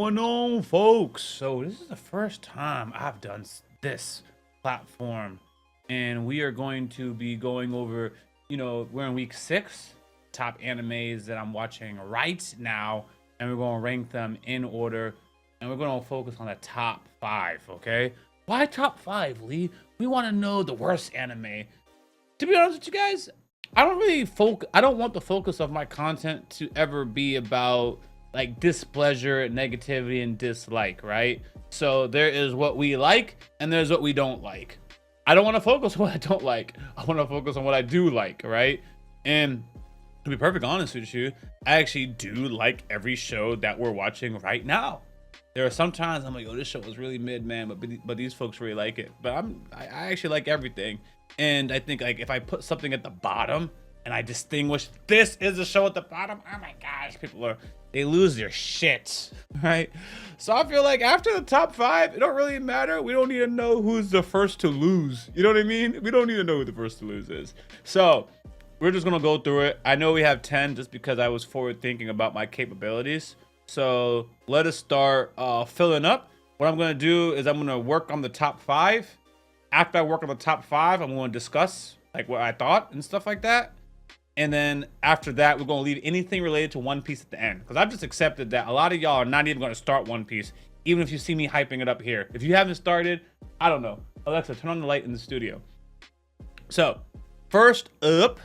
going on, folks? So this is the first time I've done this platform, and we are going to be going over, we're in week 6, top animes that I'm watching right now, and we're going to rank them in order, and we're going to focus on the top 5, okay? Why top 5, Lee? We want to know the worst anime. To be honest with you guys, I don't want the focus of my content to ever be about like displeasure, negativity, and dislike, right? So there is what we like and there's what we don't like. I don't want to focus on what I don't like. I want to focus on what I do like, right? And to be perfectly honest with you, I actually do like every show that we're watching right now. There are some times I'm like, oh, this show was really mid, man, but these folks really like it. But I actually like everything. And I think like if I put something at the bottom and I distinguish this is a show at the bottom, oh my gosh, they lose their shit, right? So I feel like after the top 5, it don't really matter. We don't need to know who's the first to lose. You know what I mean? We don't need to know who the first to lose is. So we're just gonna go through it. I know we have 10 just because I was forward thinking about my capabilities. So let us start filling up. What I'm gonna do is I'm gonna work on the top 5. After I work on the top 5, I'm going to discuss like what I thought and stuff like that. And then after that, we're going to leave anything related to One Piece at the end. Because I've just accepted that a lot of y'all are not even going to start One Piece, even if you see me hyping it up here. If you haven't started, I don't know. Alexa, turn on the light in the studio. So first up,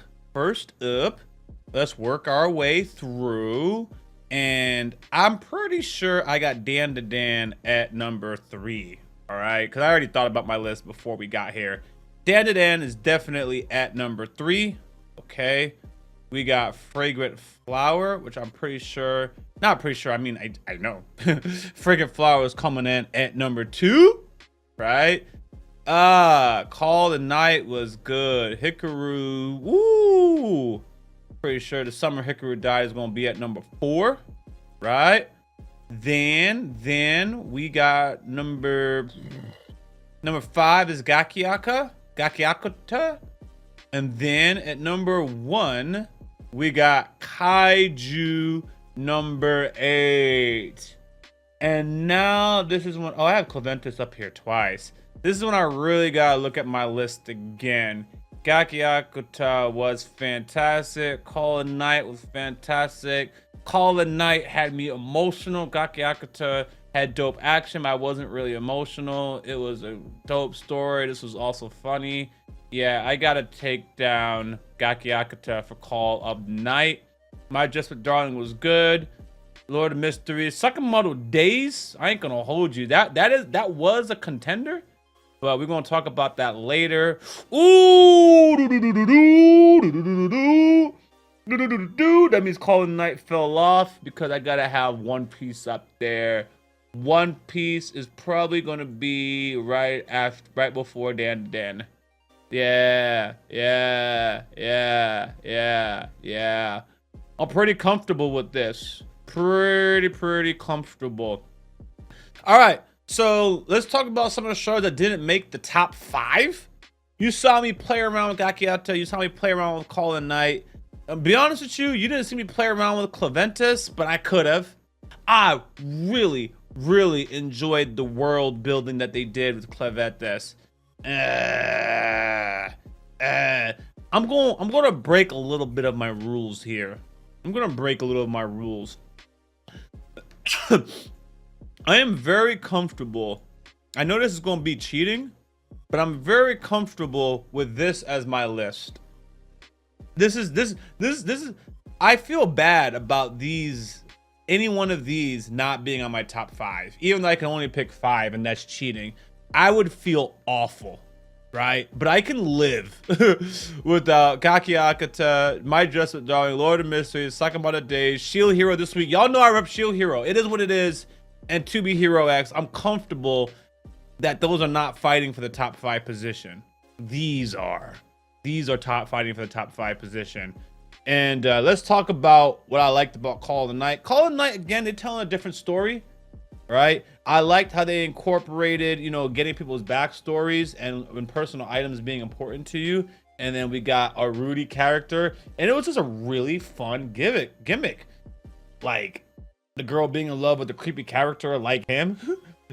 let's work our way through. And I'm pretty sure I got DanDaDan at number 3. All right, because I already thought about my list before we got here. DanDaDan is definitely at number 3. Okay, we got Fragrant Flower, which I'm pretty sure, not pretty sure, I mean, I know. Fragrant Flower is coming in at number 2, right? Call the Night was good. Hikaru, woo! Pretty sure the Summer Hikaru Die is going to be at number 4, right? Then we got number 5 is Gakiaka, and then at number 1 we got Kaiju number 8. And now this is when I have Claventus up here twice. This is when I really gotta look at my list again. Gakiakuta was fantastic. Call of Night was fantastic. Call of Night had me emotional. Gakiakuta had dope action, but I wasn't really emotional. It was a dope story. This was also funny. Yeah, I gotta take down Gakiakuta for Call of Night. My Adjustment Darling was good. Lord of Mysteries. Sakamoto Days. I ain't gonna hold you. That was a contender. But we're gonna talk about that later. Ooh, that means Call of Night fell off because I gotta have One Piece up there. One Piece is probably gonna be right before DanDaDan. Yeah. I'm pretty comfortable with this. Pretty comfortable. All right. So let's talk about some of the shows that didn't make the top 5. You saw me play around with Gakiata. You saw me play around with Call of Night. Be honest with you didn't see me play around with Claventus, but I could have. I really enjoyed the world building that they did with Claventus. I'm going to break a little bit of my rules here. I am very comfortable. I know this is going to be cheating, but I'm very comfortable with this as my list. This is I feel bad about any one of these not being on my top 5, even though I can only pick 5 and that's cheating. I would feel awful, right? But I can live without Gakiakuta, My Adjustment Darling, Lord of Mysteries, Sakamoto Days, Shield Hero this week. Y'all know I rep Shield Hero. It is what it is. And To Be Hero X, I'm comfortable that those are not fighting for the top 5 position. These are top fighting for the top 5 position. And let's talk about what I liked about Call of the Night. Call of the Night, again, they're telling a different story, right? I liked how they incorporated, getting people's backstories and personal items being important to you. And then we got a Rudy character, and it was just a really fun gimmick. Like, the girl being in love with a creepy character like him.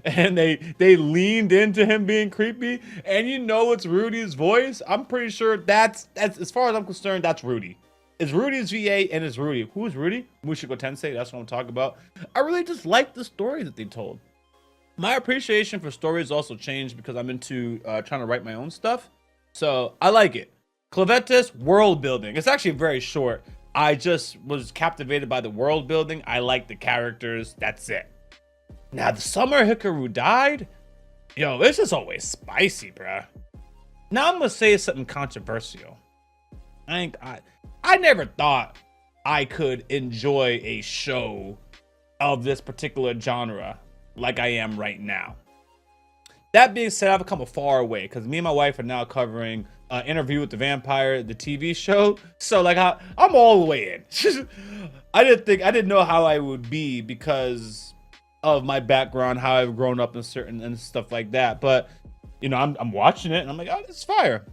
And they leaned into him being creepy, and you know it's Rudy's voice. I'm pretty sure that's as far as I'm concerned, that's Rudy. It's Rudy's VA and it's Rudy. Who is Rudy? Mushoku Tensei. That's what I'm talking about. I really just like the story that they told. My appreciation for stories also changed because I'm into trying to write my own stuff. So I like it. Clavettes world building. It's actually very short. I just was captivated by the world building. I like the characters. That's it. Now, the summer Hikaru died. Yo, this is always spicy, bruh. Now, I'm gonna say something controversial. I never thought I could enjoy a show of this particular genre like I am right now. That being said, I've come a far way because me and my wife are now covering Interview with the Vampire, the TV show. So, like, I'm all the way in. I didn't know how I would be because of my background, how I've grown up in certain and stuff like that. But you know, I'm watching it and I'm like, oh, it's fire.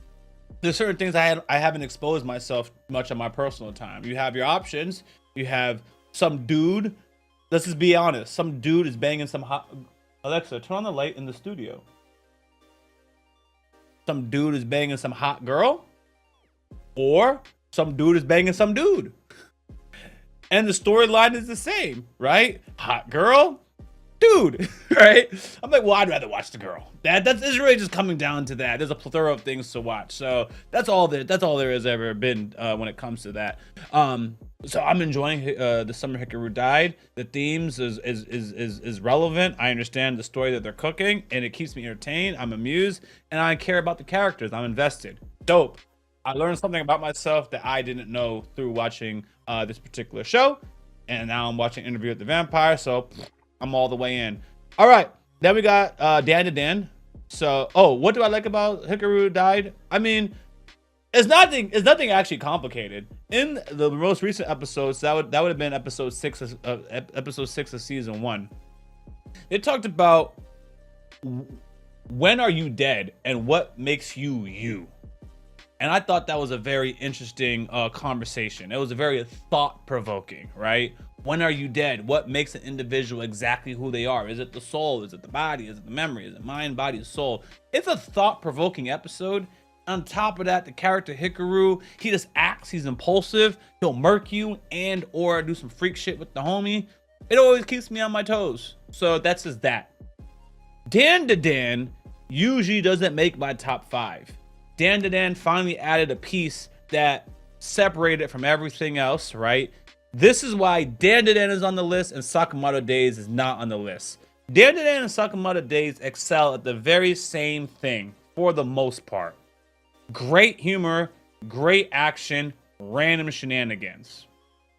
There's certain things I haven't exposed myself much on my personal time. You have your options. You have some dude. Let's just be honest. Some dude is banging some hot. Alexa, turn on the light in the studio. Some dude is banging some hot girl, or some dude is banging some dude, and the storyline is the same, right? Hot girl, dude, right? I'm like, well, I'd rather watch the girl. That's really just coming down to that. There's a plethora of things to watch, so that's all there has ever been when it comes to that. So I'm enjoying the summer Hikaru died. The themes is relevant. I understand the story that they're cooking, and it keeps me entertained. I'm amused, and I care about the characters. I'm invested. Dope. I learned something about myself that I didn't know through watching this particular show, and now I'm watching Interview with the Vampire, so I'm all the way in. All right, then we got DanDaDan. So, what do I like about Hikaru died? I mean, it's nothing actually complicated. In the most recent episodes, that would have been episode 6 of season 1. They talked about when are you dead and what makes you you. And I thought that was a very interesting conversation. It was a very thought-provoking, right? When are you dead? What makes an individual exactly who they are? Is it the soul? Is it the body? Is it the memory? Is it mind, body, soul? It's a thought-provoking episode. On top of that, the character Hikaru, he just acts. He's impulsive. He'll murk you and or do some freak shit with the homie. It always keeps me on my toes. So that's just that. DanDaDan usually doesn't make my top 5. DanDaDan finally added a piece that separated it from everything else, right? This is why DanDaDan is on the list and Sakamoto Days is not on the list. DanDaDan and Sakamoto Days excel at the very same thing for the most part. Great humor, great action, random shenanigans.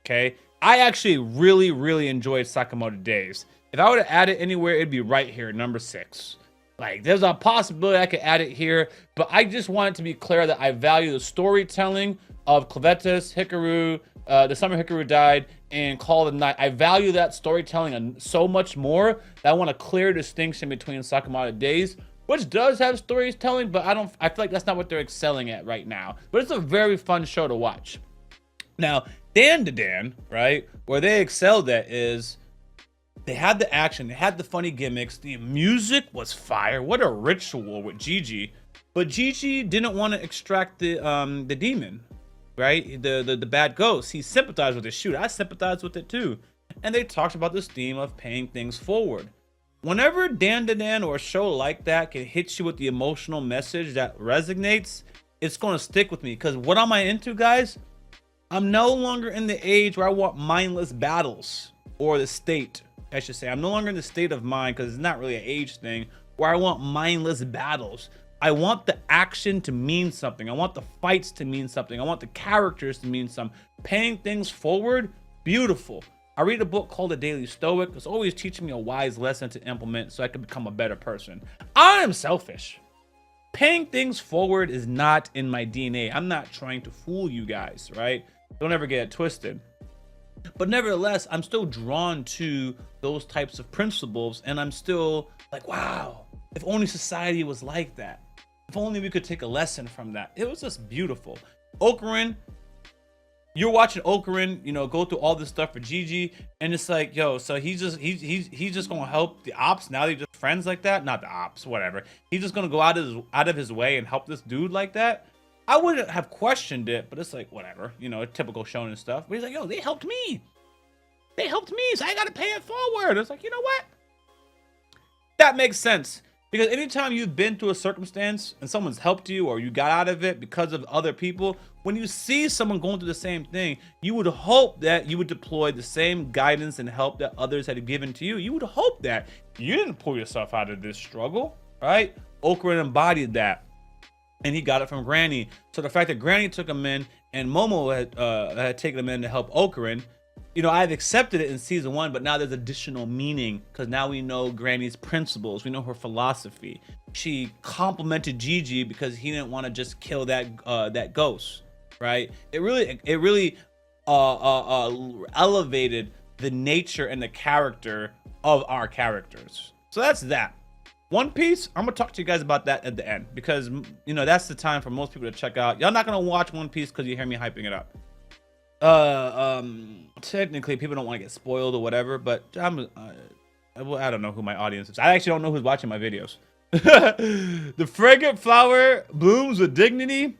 Okay? I actually really enjoyed Sakamoto Days. If I were to add it anywhere, it'd be right here, number 6. Like, there's a possibility I could add it here, but I just want it to be clear that I value the storytelling of Clavettes, Hikaru, the summer Hikaru died, and Call of the Night. I value that storytelling so much more that I want a clear distinction between Sakamoto Days, which does have storytelling, but I feel like that's not what they're excelling at right now. But it's a very fun show to watch. Now, DanDaDan, right, where they excelled at is they had the action, they had the funny gimmicks, the music was fire. What a ritual with Gigi. But Gigi didn't want to extract the demon, right? The bad ghost. He sympathized with it. Shoot, I sympathize with it too. And they talked about this theme of paying things forward. Whenever DanDaDan or a show like that can hit you with the emotional message that resonates, it's going to stick with me. Because what am I into, guys? I'm no longer in the age where I want mindless battles, or the state, I should say. I'm no longer in the state of mind, because it's not really an age thing, where I want mindless battles. I want the action to mean something. I want the fights to mean something. I want the characters to mean something. Paying things forward, beautiful. I read a book called The Daily Stoic. It's always teaching me a wise lesson to implement so I can become a better person. I am selfish. Paying things forward is not in my DNA. I'm not trying to fool you guys, right? Don't ever get it twisted. But nevertheless, I'm still drawn to those types of principles, and I'm still like, wow, if only society was like that. If only we could take a lesson from that. It was just beautiful. Okurin, you're watching Okarun, you know, go through all this stuff for Gigi, and it's like, yo, so he's just gonna help the ops now. They're just friends like that. Not the ops, whatever. He's just gonna go out of his way and help this dude like that. I wouldn't have questioned it, but it's like, whatever, you know, typical shonen stuff. But he's like, yo, they helped me. They helped me, so I gotta pay it forward. It's like, you know what? That makes sense. Because anytime you've been through a circumstance and someone's helped you or you got out of it because of other people, when you see someone going through the same thing, you would hope that you would deploy the same guidance and help that others had given to you. You would hope that you didn't pull yourself out of this struggle, right? Okarun embodied that. And he got it from Granny. So the fact that Granny took him in and Momo had taken him in to help Okarun, you know, I've accepted it in season 1, but now there's additional meaning because now we know Granny's principles. We know her philosophy. She complimented Gigi because he didn't want to just kill that ghost, right? It really elevated the nature and the character of our characters. So that's that. One Piece, I'm gonna talk to you guys about that at the end because, you know, that's the time for most people to check out. Y'all not gonna watch One Piece because you hear me hyping it up. Technically people don't want to get spoiled or whatever, but I don't know who my audience is. I actually don't know who's watching my videos. The fragrant flower blooms with dignity.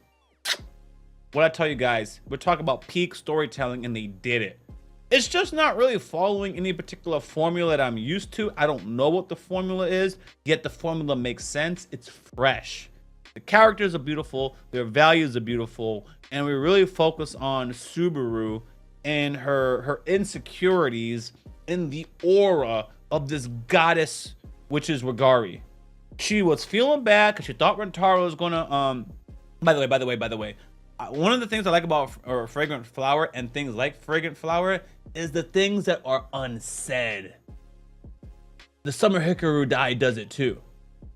What I tell you guys, we're talking about peak storytelling and they did it. It's just not really following any particular formula that I'm used to. I don't know what the formula is, yet the formula makes sense. It's fresh. The characters are beautiful, their values are beautiful, and we really focus on Subaru and her insecurities in the aura of this goddess, which is Wagari. She was feeling bad because she thought Rentaro was gonna by the way, one of the things I like about Fragrant Flower and things like Fragrant Flower is the things that are unsaid. The Summer Hikaru Dai does it too.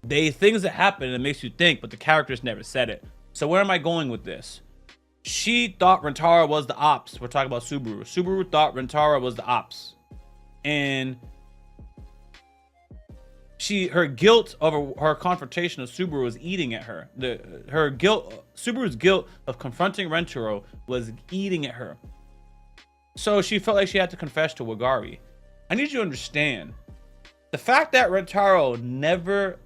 Things that happen and it makes you think, but the characters never said it. So where am I going with this? She thought Rentaro was the ops. We're talking about Subaru. Subaru thought Rentaro was the ops. And her guilt over her confrontation of Subaru was eating at her. Subaru's guilt of confronting Rentaro was eating at her. So she felt like she had to confess to Wagari. I need you to understand, the fact that Rentaro never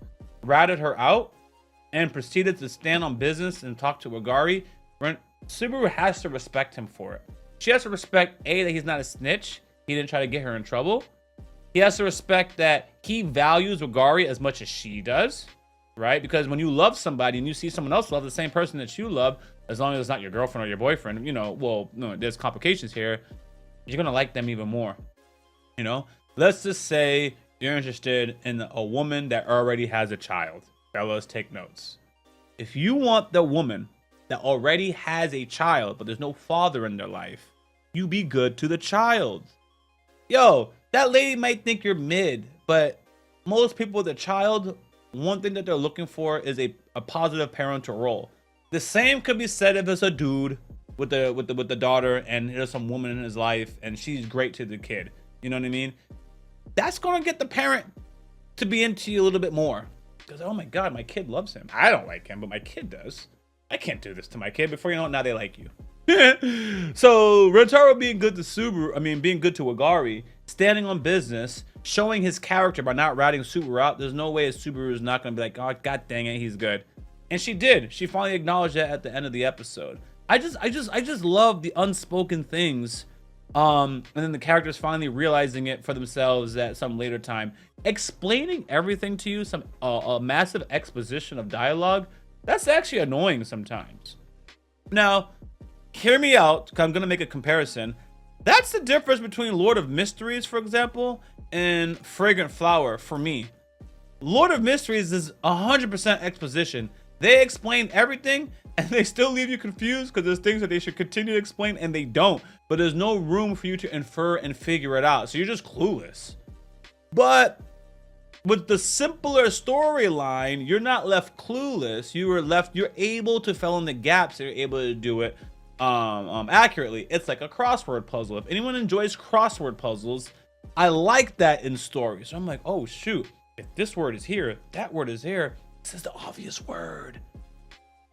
ratted her out and proceeded to stand on business and talk to Wagari, Subaru has to respect him for it. She has to respect that he's not a snitch. He didn't try to get her in trouble. He has to respect that he values Wagari as much as she does, right? Because when you love somebody and you see someone else love the same person that you love, as long as it's not your girlfriend or your boyfriend, you know, well, no, there's complications here, you're gonna like them even more, you know? Let's just say you're interested in a woman that already has a child. Fellas, take notes. If you want the woman that already has a child, but there's no father in their life, you be good to the child. Yo, that lady might think you're mid, but most people with a child, one thing that they're looking for is a positive parental role. The same could be said if it's a dude with the daughter and there's some woman in his life and she's great to the kid. You know what I mean? That's gonna get the parent to be into you a little bit more. Because, oh my God, my kid loves him. I don't like him, but my kid does. I can't do this to my kid. Before you know it, now they like you. So Rentaro being good to being good to Wagari, standing on business, showing his character by not ratting Subaru out. There's no way Subaru is not gonna be like, oh God dang it, he's good. And she did. She finally acknowledged that at the end of the episode. I just love the unspoken things. And then the characters finally realizing it for themselves at some later time, explaining everything to you, a massive exposition of dialogue. That's actually annoying sometimes. Now, hear me out, because I'm going to make a comparison. That's the difference between Lord of Mysteries, for example, and Fragrant Flower for me. Lord of Mysteries is 100% exposition. They explain everything, and they still leave you confused because there's things that they should continue to explain, and they don't. But there's no room for you to infer and figure it out. So you're just clueless. But with the simpler storyline, you're not left clueless. You're able to fill in the gaps. You're able to do it accurately. It's like a crossword puzzle. If anyone enjoys crossword puzzles, I like that in stories. So I'm like, oh shoot, if this word is here, that word is here, this is the obvious word.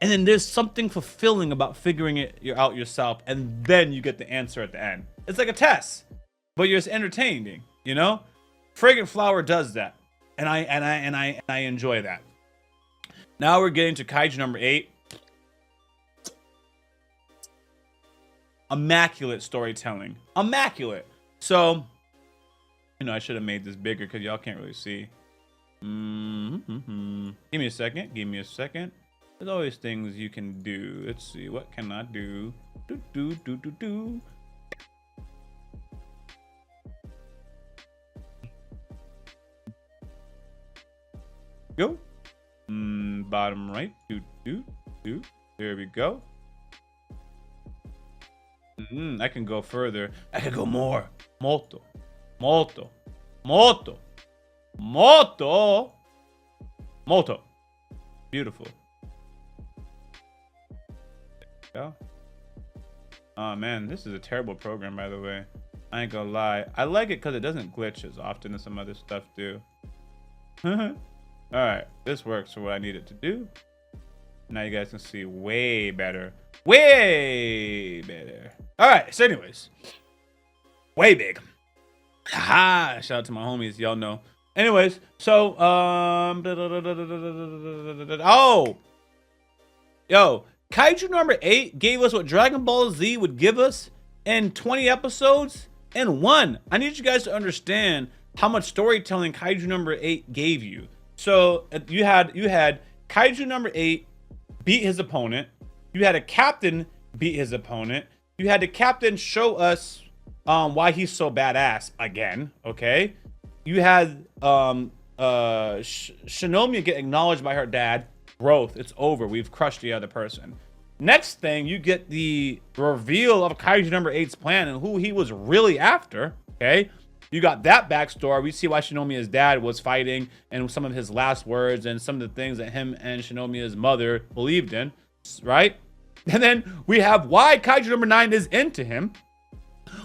And then there's something fulfilling about figuring it out yourself, and then you get the answer at the end. It's like a test, but you're just entertaining, you know? Fragrant Flower does that, and I enjoy that. Now we're getting to Kaiju number 8. Immaculate storytelling. Immaculate. So, you know, I should have made this bigger because y'all can't really see. Give me a second. Give me a second. There's always things you can do. Let's see. What can I do? Do. Go. Bottom right. Do. There we go. I can go further. I can go more. Molto. Beautiful. There we go. Oh man, this is a terrible program, by the way. I ain't gonna lie. I like it because it doesn't glitch as often as some other stuff do. Alright, this works for what I need it to do. Now you guys can see way better. Way better. Alright, so anyways. Way big. Ha! Shout out to my homies, y'all know. Anyways, so oh! Yo, Kaiju number 8 gave us what Dragon Ball Z would give us in 20 episodes in 1. I need you guys to understand how much storytelling Kaiju number 8 gave you. So you had Kaiju number 8 beat his opponent. You had a captain beat his opponent. You had the captain show us why he's so badass again. Okay. You had Shinomiya get acknowledged by her dad. Growth. It's over. We've crushed the other person. Next thing, you get the reveal of Kaiju number 8's plan and who he was really after. Okay. You got that backstory. We see why Shinomiya's dad was fighting and some of his last words and some of the things that him and Shinomiya's mother believed in, right? And then we have why Kaiju number 9 is into him.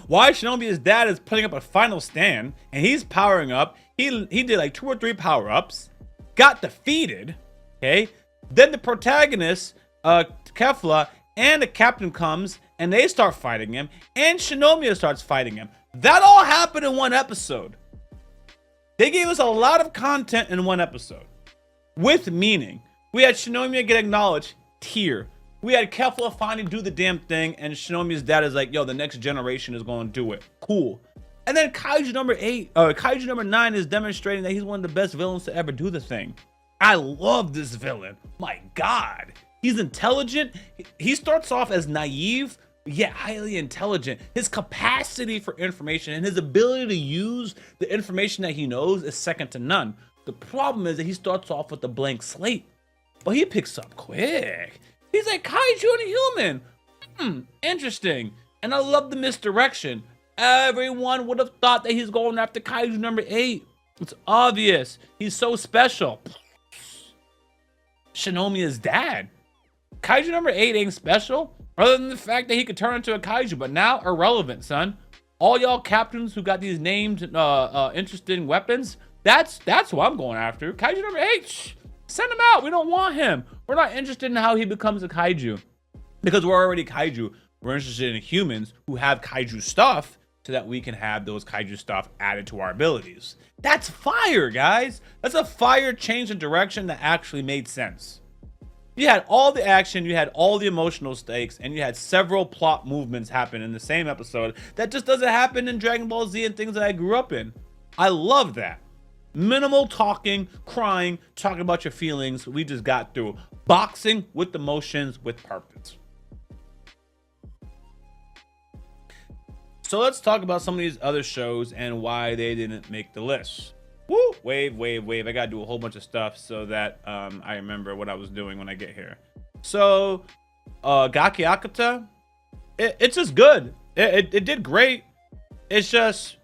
Why Shinomiya's dad is putting up a final stand and he's powering up. He did like 2 or 3 power-ups, got defeated, okay? Then the protagonist, Kefla, and the captain comes and they start fighting him and Shinomiya starts fighting him. That all happened in 1 episode. They gave us a lot of content in 1 episode with meaning. We had Shinomiya get acknowledged, tear. We had Kefla finally do the damn thing, and Shinomiya's dad is like, yo, the next generation is going to do it. Cool. And then Kaiju number 9 is demonstrating that he's one of the best villains to ever do the thing. I love this villain. My God. He's intelligent. He starts off as naive, yet highly intelligent. His capacity for information and his ability to use the information that he knows is second to none. The problem is that he starts off with a blank slate, but he picks up quick. He's like, Kaiju and a human. Interesting. And I love the misdirection. Everyone would have thought that he's going after Kaiju number 8. It's obvious. He's so special. Shinomiya's dad. Kaiju number 8 ain't special, other than the fact that he could turn into a kaiju, but now irrelevant, son. All y'all captains who got these named interesting weapons, that's who I'm going after. Kaiju number 8, send him out. We don't want him. We're not interested in how he becomes a kaiju because we're already kaiju. We're interested in humans who have kaiju stuff so that we can have those kaiju stuff added to our abilities. That's fire, guys. That's a fire change in direction that actually made sense. You had all the action, you had all the emotional stakes, and you had several plot movements happen in the same episode that just doesn't happen in Dragon Ball Z and things that I grew up in. I love that. Minimal talking, crying, talking about your feelings. We just got through boxing with emotions with purpose. So let's talk about some of these other shows and why they didn't make the list. Woo! Wave. I gotta do a whole bunch of stuff so that I remember what I was doing when I get here. So, Gaki Akata, it's just good. It did great. It's just,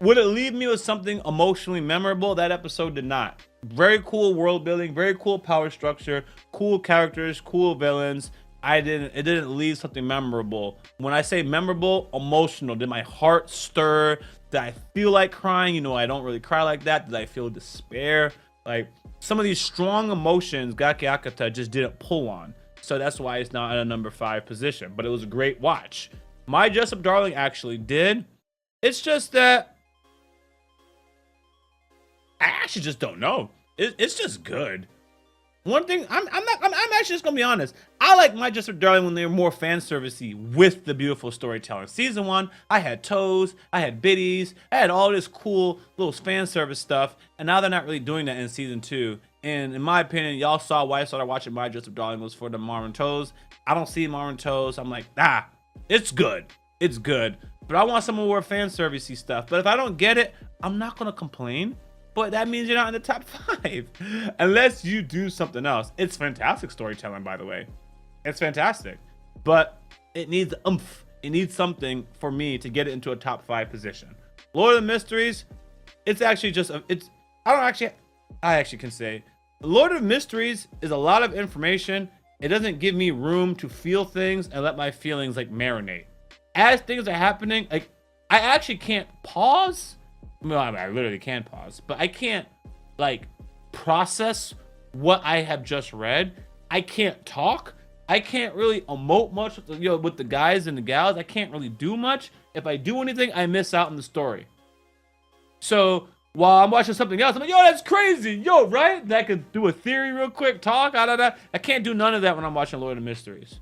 would it leave me with something emotionally memorable? That episode did not. Very cool world building, very cool power structure, cool characters, cool villains. It didn't leave something memorable. When I say memorable, emotional. Did my heart stir? Did I feel like crying? You know, I don't really cry like that. Did I feel despair? Like some of these strong emotions Gakiakata just didn't pull on. So that's why it's not at a number 5 position. But it was a great watch. My Jessup Darling actually did. It's just that I actually just don't know. It's just good. One thing, I'm actually just gonna be honest. I like My Jessup Darling when they were more fan servicey with the beautiful storytelling. Season 1, I had toes, I had biddies, I had all this cool little fan service stuff, and now they're not really doing that in season 2. And in my opinion, y'all saw why I started watching My Jessup Darling was for the Marvin toes. I don't see Marvin toes. I'm like, it's good. It's good. But I want some more fan servicey stuff. But if I don't get it, I'm not gonna complain. But that means you're not in the top 5 unless you do something else. It's fantastic storytelling, by the way. It's fantastic, but it needs oomph. It needs something for me to get it into a top 5 position. Lord of the Mysteries, it's actually just I actually can say Lord of Mysteries is a lot of information. It doesn't give me room to feel things and let my feelings like marinate. As things are happening, like I actually can't pause. Well, I literally can pause, but I can't like process what I have just read. I can't talk. I can't really emote much with the guys and the gals. I can't really do much. If I do anything, I miss out on the story. So while I'm watching something else, I'm like, yo, that's crazy. Yo, right? I could do a theory real quick, talk. I can't do none of that when I'm watching Lord of Mysteries.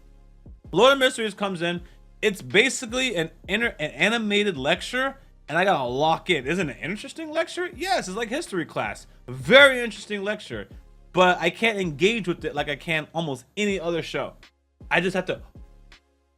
Lord of Mysteries comes in. It's basically an animated lecture. And I gotta lock in. Isn't it an interesting lecture? Yes, it's like history class. Very interesting lecture. But I can't engage with it like I can almost any other show. I just have to.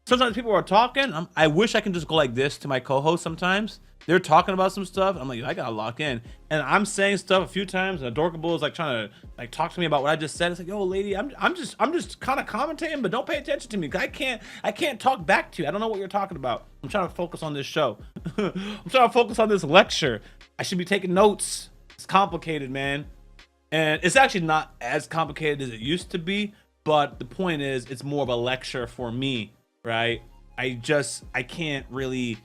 Sometimes people are talking. I wish I can just go like this to my co-host sometimes. They're talking about some stuff. I'm like, I gotta lock in. And I'm saying stuff a few times. And Adorkable is like trying to like talk to me about what I just said. It's like, yo, lady, I'm just kind of commentating, but don't pay attention to me. I can't talk back to you. I don't know what you're talking about. I'm trying to focus on this show. I'm trying to focus on this lecture. I should be taking notes. It's complicated, man. And it's actually not as complicated as it used to be. But the point is, it's more of a lecture for me, right? I can't really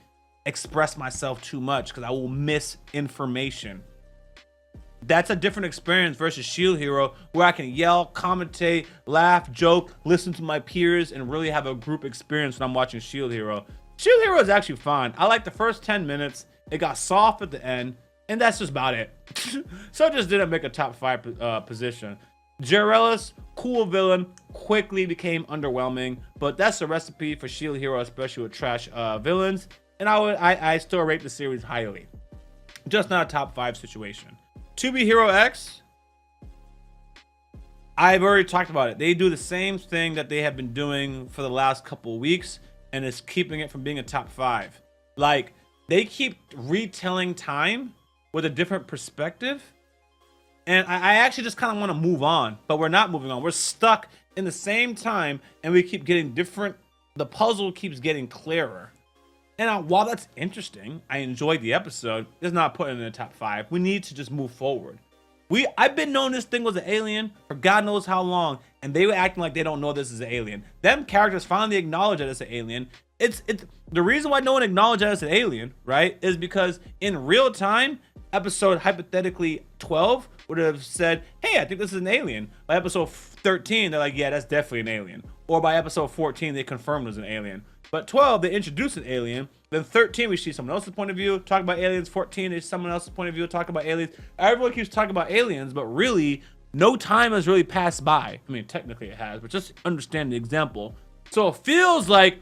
express myself too much because I will miss information. That's a different experience versus Shield Hero, where I can yell, commentate, laugh, joke, listen to my peers, and really have a group experience when I'm watching Shield Hero. Shield Hero is actually fine. I like the first 10 minutes. It got soft at the end, and that's just about it. So it just didn't make a top 5 position. Jarellis, cool villain, quickly became underwhelming, but that's a recipe for Shield Hero, especially with trash villains. And I still rate the series highly. Just not a top 5 situation. 2B Hero X, I've already talked about it. They do the same thing that they have been doing for the last couple weeks, and it's keeping it from being a top 5. Like, they keep retelling time with a different perspective. And I actually just kind of want to move on, but we're not moving on. We're stuck in the same time, and we keep getting different. The puzzle keeps getting clearer. And while that's interesting, I enjoyed the episode. It's not putting it in the top 5. We need to just move forward. I've been knowing this thing was an alien for God knows how long, and they were acting like they don't know this is an alien. Them characters finally acknowledge that it's an alien. It's the reason why no one acknowledged that it's an alien, right? Is because in real time, episode hypothetically 12 would have said, hey, I think this is an alien. By episode 13, they're like, yeah, that's definitely an alien. Or by episode 14, they confirmed it was an alien. But 12, they introduced an alien. Then 13, we see someone else's point of view, talk about aliens. 14, there's someone else's point of view, talk about aliens. Everyone keeps talking about aliens, but really, no time has really passed by. I mean, technically it has, but just understand the example. So it feels like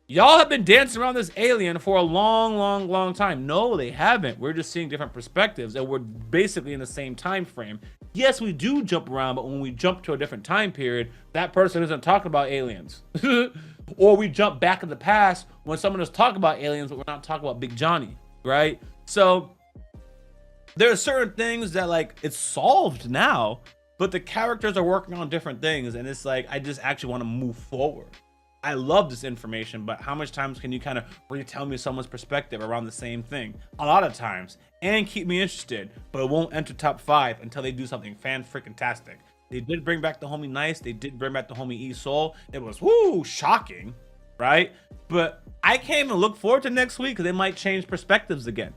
y'all have been dancing around this alien for a long time. No, they haven't. We're just seeing different perspectives, and we're basically in the same time frame. Yes, we do jump around, but when we jump to a different time period, that person isn't talking about aliens. Or we jump back in the past when someone is talking about aliens, but we're not talking about Big Johnny, right? So there are certain things that like it's solved now, but the characters are working on different things, and it's like I just actually want to move forward. I love this information, but how much times can you kind of retell me someone's perspective around the same thing? A lot of times, and keep me interested, but it won't enter top 5 until they do something fan-freaking-tastic. They did bring back the homie Nice. They did bring back the homie E-Soul. It was, woo, shocking, right? But I can't even look forward to next week because they might change perspectives again.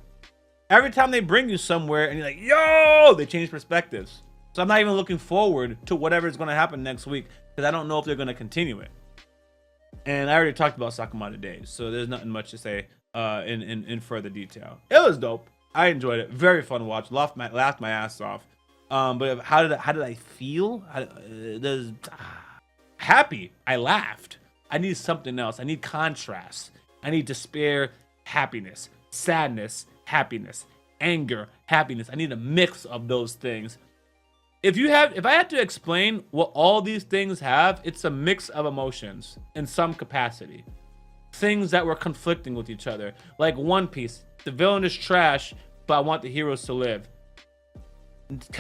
Every time they bring you somewhere and you're like, yo, they change perspectives. So I'm not even looking forward to whatever is going to happen next week because I don't know if they're going to continue it. And I already talked about Sakamoto Days, so there's nothing much to say in further detail. It was dope. I enjoyed it. Very fun to watch. Laughed my ass off. But how did I feel? Happy. I laughed. I need something else. I need contrast. I need despair, happiness, sadness, happiness, anger, happiness. I need a mix of those things. If I had to explain what all these things have, it's a mix of emotions in some capacity. Things that were conflicting with each other. Like One Piece. The villain is trash, but I want the heroes to live.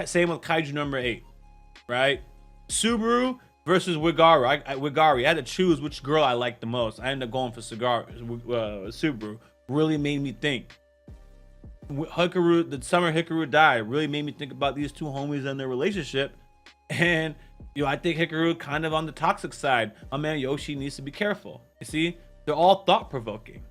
Same with Kaiju number 8, right? Subaru versus Wigari. I had to choose which girl I liked the most. I ended up going for Subaru. Really made me think. Hikaru, the summer Hikaru died, really made me think about these two homies and their relationship. And I think Hikaru kind of on the toxic side. My man Yoshi needs to be careful. You see, they're all thought-provoking.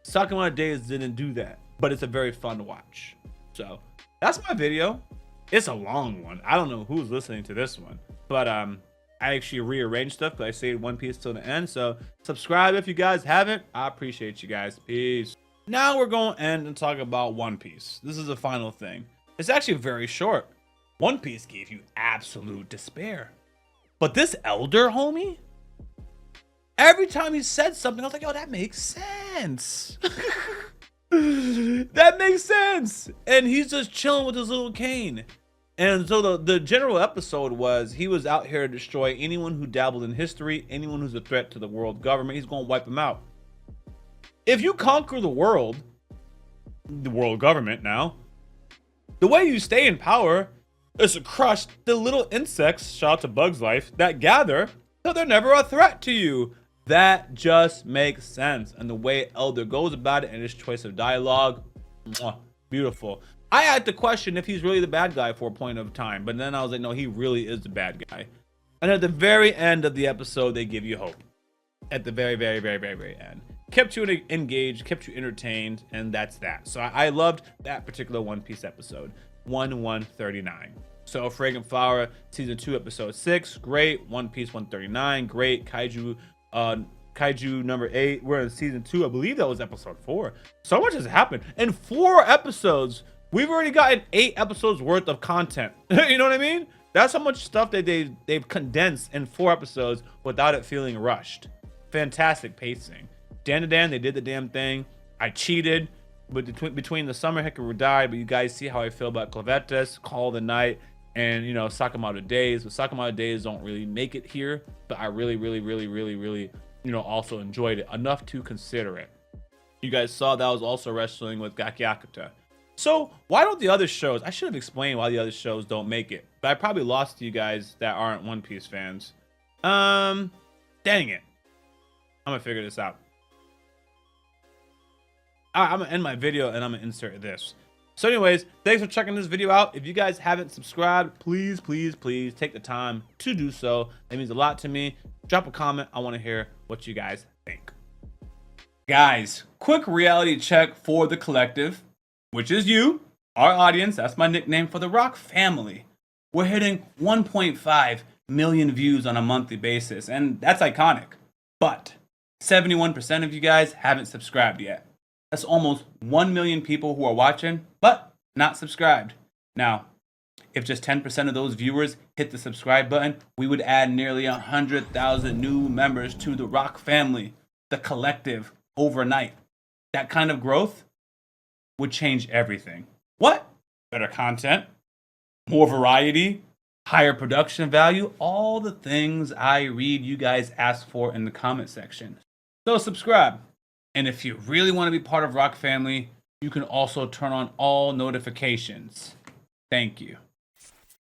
Sakamoto Days didn't do that, but it's a very fun watch. So that's my video. It's a long one. I don't know who's listening to this one, but I actually rearranged stuff because I saved One Piece till the end. So subscribe if you guys haven't. I appreciate you guys. Peace. Now we're going to end and talk about One Piece. This is the final thing. It's actually very short. One Piece gave you absolute despair. But this elder homie, every time he said something, I was like, yo, that makes sense. That makes sense. And he's just chilling with his little cane. And so the general episode was he was out here to destroy anyone who dabbled in history, anyone who's a threat to the world government. He's going to wipe them out. If you conquer the world government now, the way you stay in power is to crush the little insects, shout out to Bug's Life, that gather, so they're never a threat to you. That just makes sense. And the way Elder goes about it and his choice of dialogue, beautiful. I had to question if he's really the bad guy for a point of time, but then I was like, no, he really is the bad guy. And at the very end of the episode, they give you hope. At the very, very, very, very, very end. Kept you engaged, kept you entertained, and that's that. So I loved that particular One Piece episode, 139. So Fragrant Flower, season 2, episode 6, great. One Piece 139, great. Kaiju number 8, we're in season 2. I believe that was episode 4. So much has happened. In 4 episodes, we've already gotten 8 episodes worth of content. You know what I mean? That's how much stuff that they've condensed in 4 episodes without it feeling rushed. Fantastic pacing. DanDaDan, they did the damn thing. I cheated, but between the summer Hikaru died, but you guys see how I feel about Clavetes, Call the Night, and Sakamoto Days. But Sakamoto Days don't really make it here, but I really, really, really, really, really, also enjoyed it enough to consider it. You guys saw that I was also wrestling with Gakiakuta. So why don't the other shows? I should have explained why the other shows don't make it, but I probably lost to you guys that aren't One Piece fans. Dang it. I'm gonna figure this out. I'm gonna end my video and I'm gonna insert this. So anyways, thanks for checking this video out. If you guys haven't subscribed, please, please, please take the time to do so. That means a lot to me. Drop a comment. I want to hear what you guys think. Guys, quick reality check for the collective, which is you, our audience. That's my nickname for the Rock family. We're hitting 1.5 million views on a monthly basis, and that's iconic. But 71% of you guys haven't subscribed yet. That's almost 1 million people who are watching, but not subscribed. Now, if just 10% of those viewers hit the subscribe button, we would add nearly 100,000 new members to the Rock family, the collective, overnight. That kind of growth would change everything. What? Better content, more variety, higher production value, all the things I read you guys ask for in the comment section. So subscribe. And if you really want to be part of Rock family, you can also turn on all notifications. Thank you.